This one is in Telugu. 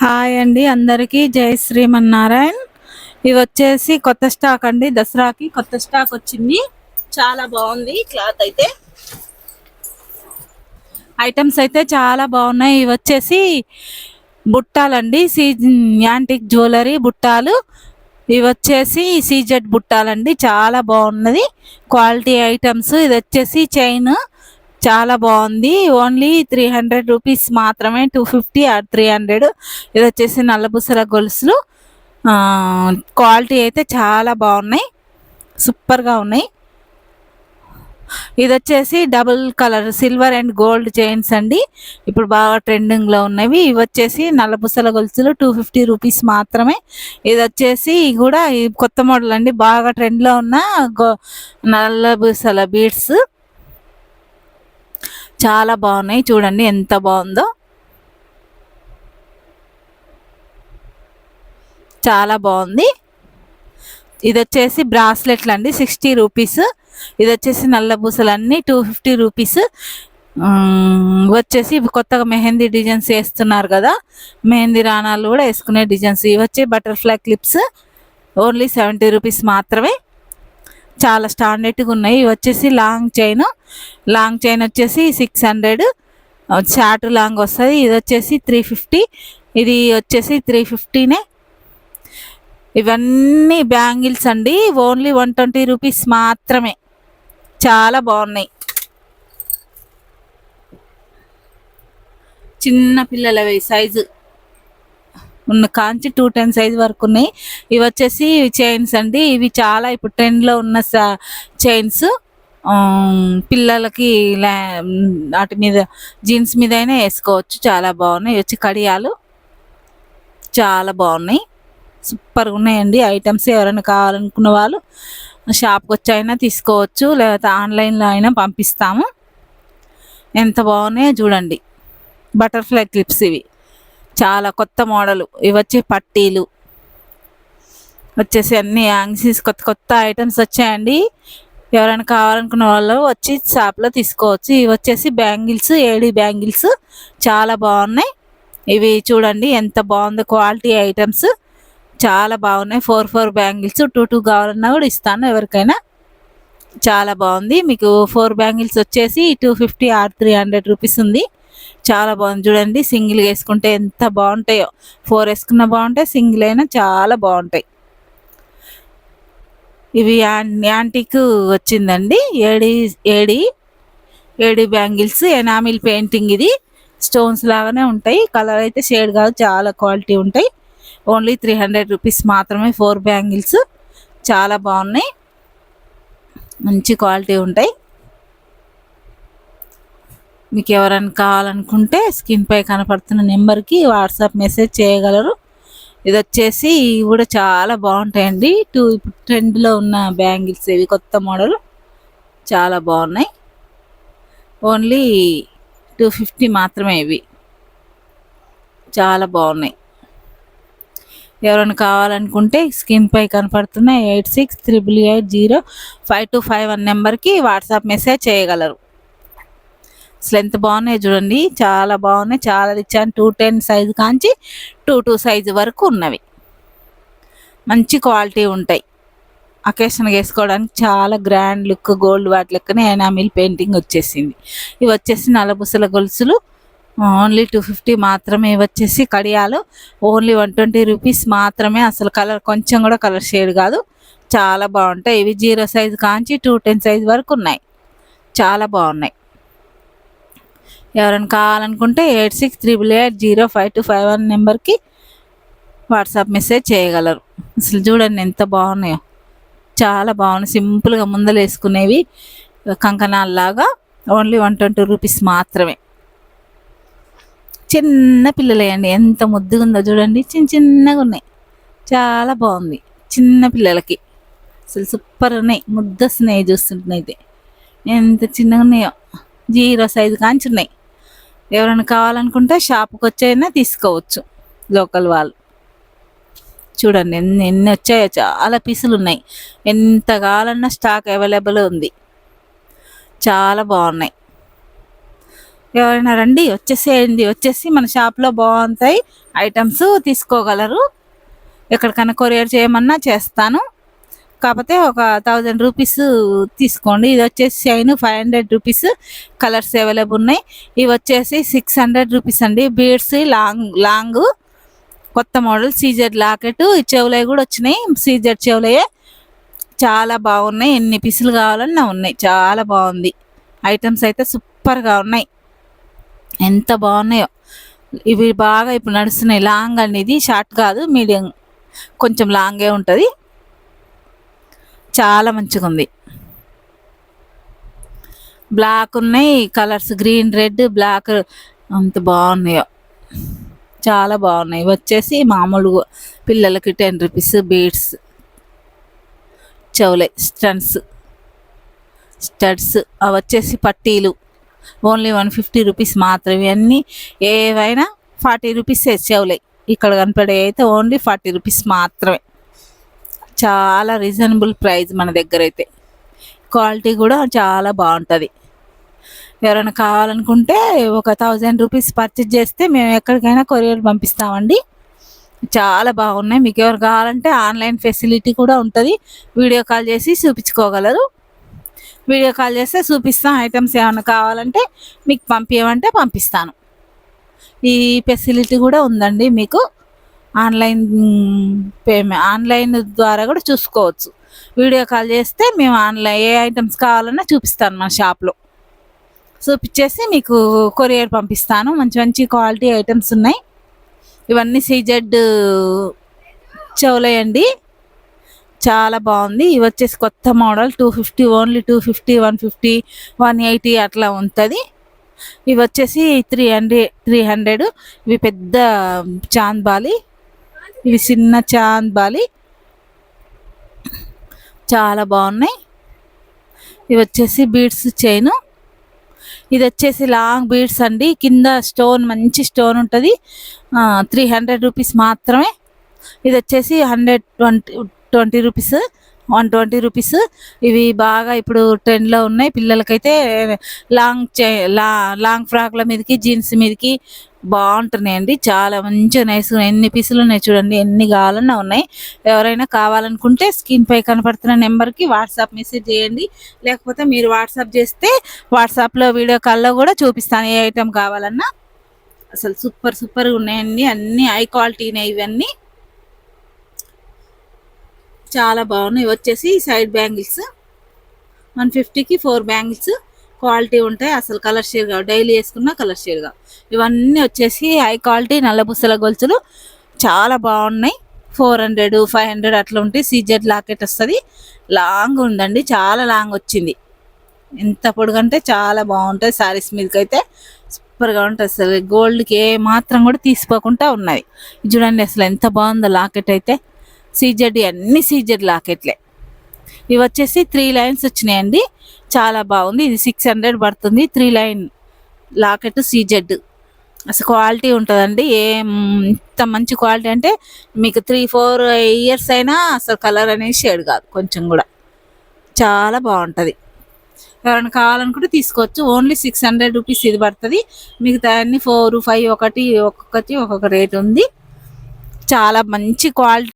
హాయ్ అండి, అందరికీ జై శ్రీమన్నారాయణ్. ఇవి వచ్చేసి కొత్త స్టాక్ అండి. దసరాకి కొత్త స్టాక్ వచ్చింది. చాలా బాగుంది. క్లాత్ అయితే, ఐటమ్స్ అయితే చాలా బాగున్నాయి. ఇవి వచ్చేసి బుట్టాలండి, యాంటిక్ జ్యువెలరీ బుట్టాలు. ఇవి వచ్చేసి సీజెడ్ బుట్టాలండి, చాలా బాగున్నది. Quality items. ఇది వచ్చేసి చైన్ చాలా బాగుంది. ఓన్లీ 300 రూపీస్ మాత్రమే, 250 ఆర్ 300. ఇది వచ్చేసి నల్లబుసల గొలుసులు. క్వాలిటీ అయితే చాలా బాగున్నాయి, సూపర్గా ఉన్నాయి. ఇది వచ్చేసి double colour silver and gold chains అండి, ఇప్పుడు బాగా ట్రెండింగ్లో ఉన్నవి. ఇవి వచ్చేసి నల్లబుసల గొలుసులు 250 రూపీస్ మాత్రమే. ఇది వచ్చేసి కూడా కొత్త మోడల్ అండి, బాగా ట్రెండ్లో ఉన్న నల్లబుసల బీడ్స్ చాలా బాగున్నాయి. చూడండి ఎంత బాగుందో, చాలా బాగుంది. ఇది వచ్చేసి బ్రాస్లెట్లు అండి, 60 రూపీస్. ఇది వచ్చేసి నల్ల పూసలన్నీ 250 రూపీస్. వచ్చేసి కొత్తగా మెహందీ డిజైన్స్ వేస్తున్నారు కదా, మెహందీ రాణాలు కూడా వేసుకునే డిజైన్స్. ఇవి వచ్చి బటర్ఫ్లై క్లిప్స్, ఓన్లీ 70 రూపీస్ మాత్రమే. చాలా స్టాండర్డ్గా ఉన్నాయి. ఇవి వచ్చేసి లాంగ్ చైన్ వచ్చేసి 600. షార్ట్ లాంగ్ వస్తుంది. ఇది వచ్చేసి 350. ఇది వచ్చేసి 350నే. ఇవన్నీ బ్యాంగిల్స్ అండి, ఓన్లీ 120 రూపీస్ మాత్రమే. చాలా బాగున్నాయి. చిన్న పిల్లలవి సైజు ఉన్న కాంచి 210 సైజ్ వరకు ఉన్నాయి. ఇవి వచ్చేసి చైన్స్ అండి, ఇవి చాలా ఇప్పుడు ట్రెండ్లో ఉన్న చైన్స్. పిల్లలకి వాటి మీద జీన్స్ మీద అయినా వేసుకోవచ్చు, చాలా బాగున్నాయి. ఇవి వచ్చి కడియాలు చాలా బాగున్నాయి, సూపర్గా ఉన్నాయండి ఐటమ్స్. ఎవరైనా కావాలనుకున్న వాళ్ళు షాప్కి వచ్చి అయినా తీసుకోవచ్చు, లేకపోతే ఆన్లైన్లో అయినా పంపిస్తాము. ఎంత బాగున్నాయో చూడండి. బటర్ఫ్లై క్లిప్స్ ఇవి చాలా కొత్త మోడలు. ఇవి వచ్చి పట్టీలు వచ్చేసి అన్ని యాంగ్సీస్ కొత్త ఐటమ్స్ వచ్చాయండి. ఎవరైనా కావాలనుకున్న వాళ్ళు వచ్చి షాప్లో తీసుకోవచ్చు. ఇవి వచ్చేసి బ్యాంగిల్స్, ఏడీ బ్యాంగిల్స్ చాలా బాగున్నాయి. ఇవి చూడండి ఎంత బాగుందో, క్వాలిటీ ఐటమ్స్ చాలా బాగున్నాయి. 4 బ్యాంగిల్స్ 2 కావాలన్నా కూడా ఇస్తాను ఎవరికైనా. చాలా బాగుంది. మీకు 4 బ్యాంగిల్స్ వచ్చేసి 250 ఆర్ 300 రూపీస్ ఉంది. చాలా బాగుంది చూడండి. సింగిల్ వేసుకుంటే ఎంత బాగుంటాయో, 4 వేసుకున్న బాగుంటాయి, సింగిల్ అయినా చాలా బాగుంటాయి. ఇవి యాంటిక్ వచ్చిందండి, ఏడి బ్యాంగిల్స్, ఎనామిల్ పెయింటింగ్. ఇది స్టోన్స్ లాగానే ఉంటాయి, కలర్ అయితే షేడ్ కాదు, చాలా క్వాలిటీ ఉంటాయి. ఓన్లీ 300 రూపీస్ మాత్రమే. 4 బ్యాంగిల్స్ చాలా బాగున్నాయి, మంచి క్వాలిటీ ఉంటాయి. మీకు ఎవరైనా కావాలనుకుంటే స్క్రీన్ పై కనపడుతున్న నెంబర్కి వాట్సాప్ మెసేజ్ చేయగలరు. ఇది వచ్చేసి కూడా చాలా బాగుంటాయండి. ఇప్పుడు ట్రెండ్లో ఉన్న బ్యాంగిల్స్, ఇవి కొత్త మోడల్ చాలా బాగున్నాయి. ఓన్లీ 250 మాత్రమే. ఇవి చాలా బాగున్నాయి. ఎవరైనా కావాలనుకుంటే స్క్రీన్ పై కనపడుతున్న 8688805251 నెంబర్కి వాట్సాప్ మెసేజ్ చేయగలరు. అసలు ఎంత బాగున్నాయి చూడండి, చాలా బాగున్నాయి. చాలా ఇచ్చాను, 210 సైజు కాంచి 22 సైజు వరకు ఉన్నవి. మంచి క్వాలిటీ ఉంటాయి. అకేషన్గా వేసుకోవడానికి చాలా గ్రాండ్ లుక్, గోల్డ్ వాటి లెక్కనే ఎనామిల్ పెయింటింగ్ వచ్చేసింది. ఇవి వచ్చేసి నల్లబుసల గొలుసులు, ఓన్లీ 250 మాత్రమే. ఇవి వచ్చేసి కడియాలు, ఓన్లీ 120 రూపీస్ మాత్రమే. అసలు కలర్ కొంచెం కూడా కలర్ షేడ్ కాదు, చాలా బాగుంటాయి. ఇవి 0 సైజు కాంచి 210 సైజు వరకు ఉన్నాయి, చాలా బాగున్నాయి. ఎవరైనా కావాలనుకుంటే 8688805251 నెంబర్కి వాట్సాప్ మెసేజ్ చేయగలరు. అసలు చూడండి ఎంత బాగున్నాయో, చాలా బాగున్నాయి. సింపుల్గా ముందలు వేసుకునేవి కంకణాల్లాగా, ఓన్లీ 120 రూపీస్ మాత్రమే. చిన్న పిల్లలేయండి, ఎంత ముద్దుగా ఉందో చూడండి, చిన్నగా ఉన్నాయి, చాలా బాగుంది. చిన్న పిల్లలకి అసలు సూపర్ ఉన్నాయి, ముద్ద వస్తున్నాయి చూస్తుంటే. ఎంత చిన్నగా ఉన్నాయో, 0 సైజు కాంచి ఉన్నాయి. ఎవరైనా కావాలనుకుంటే షాప్కి వచ్చైనా తీసుకోవచ్చు, లోకల్ వాళ్ళు. చూడండి ఎన్ని వచ్చాయో, చాలా పీసులు ఉన్నాయి. ఎంత కావాలన్నా స్టాక్ అవైలబుల్ ఉంది, చాలా బాగున్నాయి. ఎవరైనా రండి, వచ్చేసేయండి, వచ్చేసి మన షాప్లో బాగుంటాయి ఐటమ్స్ తీసుకోగలరు. ఎక్కడికైనా కొరియర్ చేయమన్నా చేస్తాను. కాకపోతే ఒక 1000 రూపీస్ తీసుకోండి. ఇది వచ్చేసి చైన్ 500 రూపీస్, కలర్స్ అవైలబుల్ ఉన్నాయి. ఇవి వచ్చేసి 600 రూపీస్ అండి. బీడ్స్ లాంగ్ లాంగ్ కొత్త మోడల్ సీజెడ్ లాకెట్. ఈ చెవులవి కూడా వచ్చినాయి, సీజెడ్ చెవులయే చాలా బాగున్నాయి. ఎన్ని పీసులు కావాలన్నా ఉన్నాయి. చాలా బాగుంది. ఐటమ్స్ అయితే సూపర్గా ఉన్నాయి. ఎంత బాగున్నాయో. ఇవి బాగా ఇప్పుడు నడుస్తున్నాయి. లాంగ్ అండి, ఇది షార్ట్ కాదు, మీడియం, కొంచెం లాంగే ఉంటుంది. చాలా మంచిగా ఉంది. బ్లాక్ ఉన్నాయి కలర్స్, గ్రీన్, రెడ్, బ్లాక్, అంత బాగున్నాయో. చాలా బాగున్నాయి. వచ్చేసి మామూలుగా పిల్లలకి 10 రూపీస్ బీడ్స్, చెవులే స్టడ్స్ అవి వచ్చేసి పట్టీలు ఓన్లీ 150 రూపీస్ మాత్రమే. అన్నీ ఏవైనా 40 రూపీస్ చెవులే. ఇక్కడ కనపడే అయితే ఓన్లీ 40 రూపీస్ మాత్రమే. చాలా రీజనబుల్ ప్రైస్ మన దగ్గర అయితే. క్వాలిటీ కూడా చాలా బాగుంటుంది. ఎవరైనా కావాలనుకుంటే ఒక 1000 రూపీస్ పర్చేజ్ చేస్తే మేము ఎక్కడికైనా కొరియర్ పంపిస్తామండి. చాలా బాగున్నాయి. మీకు ఎవరు కావాలంటే ఆన్లైన్ ఫెసిలిటీ కూడా ఉంటుంది. వీడియో కాల్ చేసి చూపించుకోగలరు. వీడియో కాల్ చేస్తే చూపిస్తాం. ఐటమ్స్ ఏమైనా కావాలంటే మీకు పంపించమంటే పంపిస్తాను. ఈ ఫెసిలిటీ కూడా ఉందండి మీకు. ఆన్లైన్ ద్వారా కూడా చూసుకోవచ్చు. వీడియో కాల్ చేస్తే మేము ఆన్లైన్ ఏ ఐటమ్స్ కావాలన్నా చూపిస్తాను. మన షాప్లో చూపించేసి మీకు కొరియర్ పంపిస్తాను. మంచి మంచి క్వాలిటీ ఐటమ్స్ ఉన్నాయి. ఇవన్నీ సీజెడ్ చెవులేయండి. చాలా బాగుంది. ఇవి వచ్చేసి కొత్త మోడల్ 250, ఓన్లీ 250, 150, 180 అట్లా ఉంటుంది. ఇవి వచ్చేసి 300. ఇవి పెద్ద చాంద్బాలి, ఇవి చిన్న చాంద్బాలి. చాలా బాగున్నాయి. ఇవి వచ్చేసి బీడ్స్ చైను. ఇది వచ్చేసి లాంగ్ బీడ్స్ అండి. కింద స్టోన్, మంచి స్టోన్ ఉంటుంది. 300 రూపీస్ మాత్రమే. ఇది వచ్చేసి 120 రూపీస్, 120 రూపీస్. ఇవి బాగా ఇప్పుడు ట్రెండ్లో ఉన్నాయి. పిల్లలకైతే లాంగ్ ఫ్రాక్ల మీదకి, జీన్స్ మీదకి బాగుంటున్నాయండి. చాలా మంచిగా నైస్గా. ఎన్ని పీసులు ఉన్నాయి చూడండి, ఎన్ని కావాలన్నా ఉన్నాయి. ఎవరైనా కావాలనుకుంటే స్క్రీన్ పై కనపడుతున్న నెంబర్కి వాట్సాప్ మెసేజ్ చేయండి. లేకపోతే మీరు వాట్సాప్ చేస్తే వాట్సాప్లో వీడియో కాల్లో కూడా చూపిస్తాను ఏ ఐటెం కావాలన్నా. అసలు సూపర్గా ఉన్నాయండి. అన్నీ హై క్వాలిటీనే. ఇవన్నీ చాలా బాగున్నాయి. ఇవి వచ్చేసి సైడ్ బ్యాంగిల్స్ 150కి 4 బ్యాంగిల్స్. క్వాలిటీ ఉంటాయి. అసలు కలర్ షేడ్గా, డైలీ వేసుకున్న కలర్ షేడ్గా. ఇవన్నీ వచ్చేసి హై క్వాలిటీ నల్లబుసల గొలుసులు. చాలా బాగున్నాయి. 400, 500 అట్లా ఉంటాయి. సీజెడ్ లాకెట్ వస్తుంది. లాంగ్ ఉందండి, చాలా లాంగ్ వచ్చింది. ఎంత పొడుగంటే చాలా బాగుంటుంది. శారీస్ మీదకి అయితే సూపర్గా ఉంటుంది. అసలు గోల్డ్కి ఏ మాత్రం కూడా తీసిపోకుండా ఉన్నది. చూడండి అసలు ఎంత బాగుందో లాకెట్ అయితే. సీజెడ్, అన్ని సీజెడ్ లాకెట్లే. ఇవి వచ్చేసి 3 లైన్స్ వచ్చినాయండి. చాలా బాగుంది. ఇది 600 పడుతుంది. 3 లైన్ లాకెట్ సీజెడ్. అసలు క్వాలిటీ ఉంటుందండి. ఇంత మంచి క్వాలిటీ అంటే మీకు 3-4 ఇయర్స్ అయినా అసలు కలర్ అనేది షేడ్ కాదు కొంచెం కూడా. చాలా బాగుంటుంది. ఎవరైనా కావాలనుకుంటే తీసుకోవచ్చు. ఓన్లీ 600 రూపీస్ ఇది పడుతుంది. మిగతా అన్ని 4, 5 ఒక్కొక్కటి ఒక్కొక్క రేట్ ఉంది. చాలా మంచి క్వాలిటీ